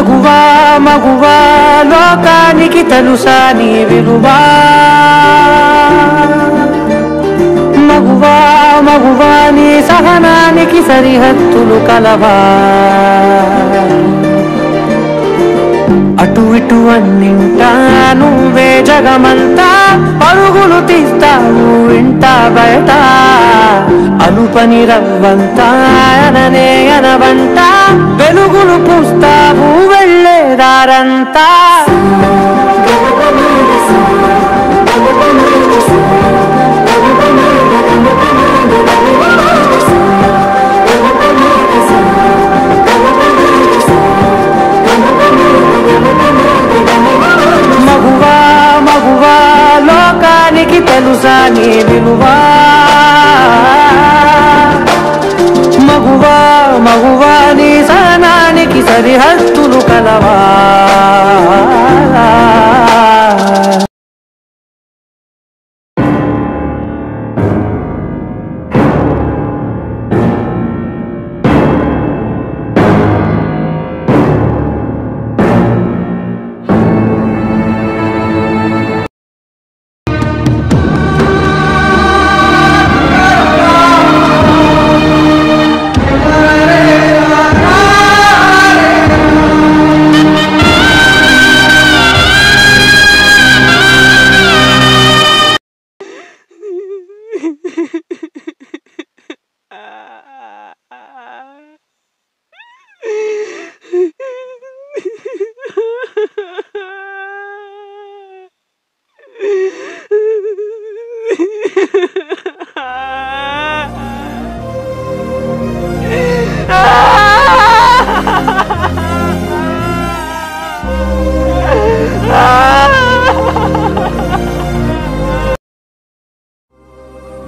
మగువా మగువా లోకానికి తెలుసా నీ విలువా మగువా మగువా నీ సహనానికి సరిహద్దులు కలవా అటు ఇటు అన్నింటా నువ్వే జగమంతా పరుగులు తీస్తావు ఇంట బయట అలుపని రవ్వంతా అననే అనవంట వెలుగులు పూస్తావు వెళ్ళేదారంతా మగువా మగువా లోకానికి తెలుసా నీ విలువా మగువా మగువా నీ సహనానికి సరిహద్దులు కలవా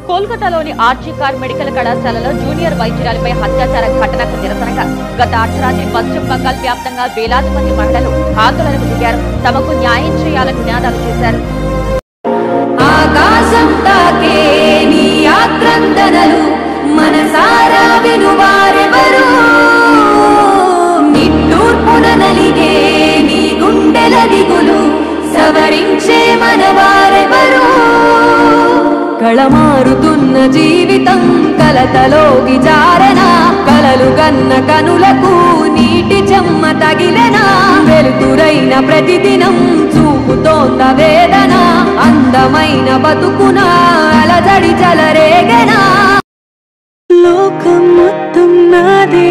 కోల్కతాలోని ఆర్జీ కార్ మెడికల్ కళాశాలలో జూనియర్ వైద్యురాలిపై అత్యాచార ఘటనకు నిరసనగా గత అర్ధరాత్రి పశ్చిమ బంగాల్ వ్యాప్తంగా వేలాది మంది మహిళలు ఆందోళనకు దిగారు. తమకు న్యాయం చేయాలని నినాదాలు చేశారు. ఆకాశం తాకే నీ ఆక్రందనలు మనసారా వినువారెవరు నిట్టూర్పున నలిగే నీ గుండెల దిగులు సవరించే మనవారెవరు కళమారుతున్న జీవితం కలతలోకి జారన కలలు గన్న కనులకు నీటి చెమ్మ తగిలెన వెలుతురైన ప్రతిదినం చూపుతోంద వేదన అందమైన బతుకున అలజడి చలరేగనా లోకం మొత్తం నాదే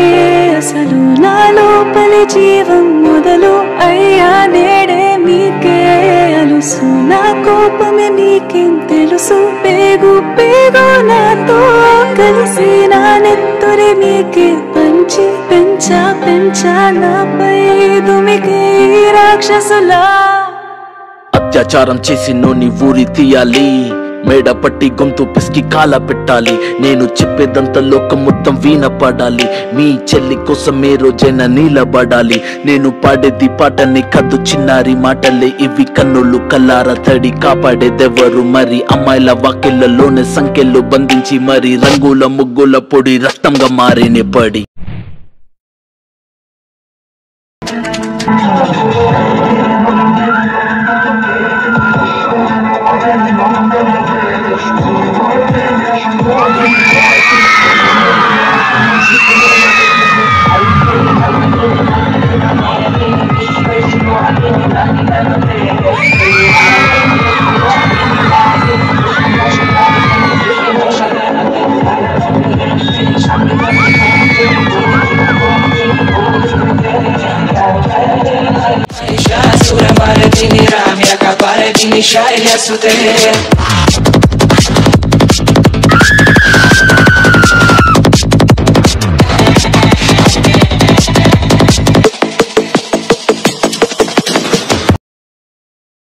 అసలు నా లోపలి జీవం మొదలు అయ్యా నేడే మీకే అలుసు నా కోపమే మీకేం తెలుసు పేగు పేగు నాతో కలిసి నా నెత్తురి మీకే పంచి పెంచా నాపై దుమికే రాక్షసులా అత్యాచారం చేసి నోని ఊరి తీయాలి మేడ పట్టి గొంతు పిసికి కాల పెట్టాలి నేను చెప్పేదంతా లోకం మొత్తం వీణ పడాలి మీ చెల్లి కోసం ఏ రోజైనా నీలబడాలి నేను పాడేది పాటని కద్దు చిన్నారి మాటలే ఇవి కన్నులు కల్లార తడి కాపాడేదెవరు మరి అమ్మాయిల వాకిళ్లలోనే సంఖ్యలు బంధించి మరి రంగుల ముగ్గుల పొడి రక్తంగా మారినే పడి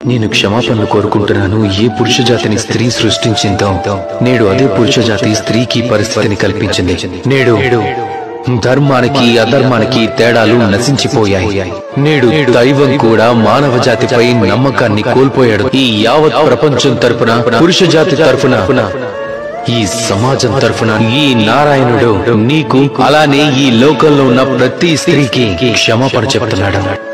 నేను క్షమాపణలు కోరుకుంటున్నాను. ఏ పురుష జాతిని స్త్రీ సృష్టించిందో నేడు అదే పురుష జాతి స్త్రీకి పరిస్థితిని కల్పించింది. నేడు ధర్మానికి అధర్మానికి తేడాలు నశించిపోయాయి. నేడు దైవం కూడా మానవ జాతిపై నమ్మకాన్ని కోల్పోయాడు. ఈ యావత్ ప్రపంచం తరపున పురుష జాతి తరపున ఈ సమాజం తరఫున ఈ నారాయణుడు నీకు అలానే ఈ లోకంలో ఉన్న ప్రతి స్త్రీకి క్షమాపణ చెప్తున్నాడు.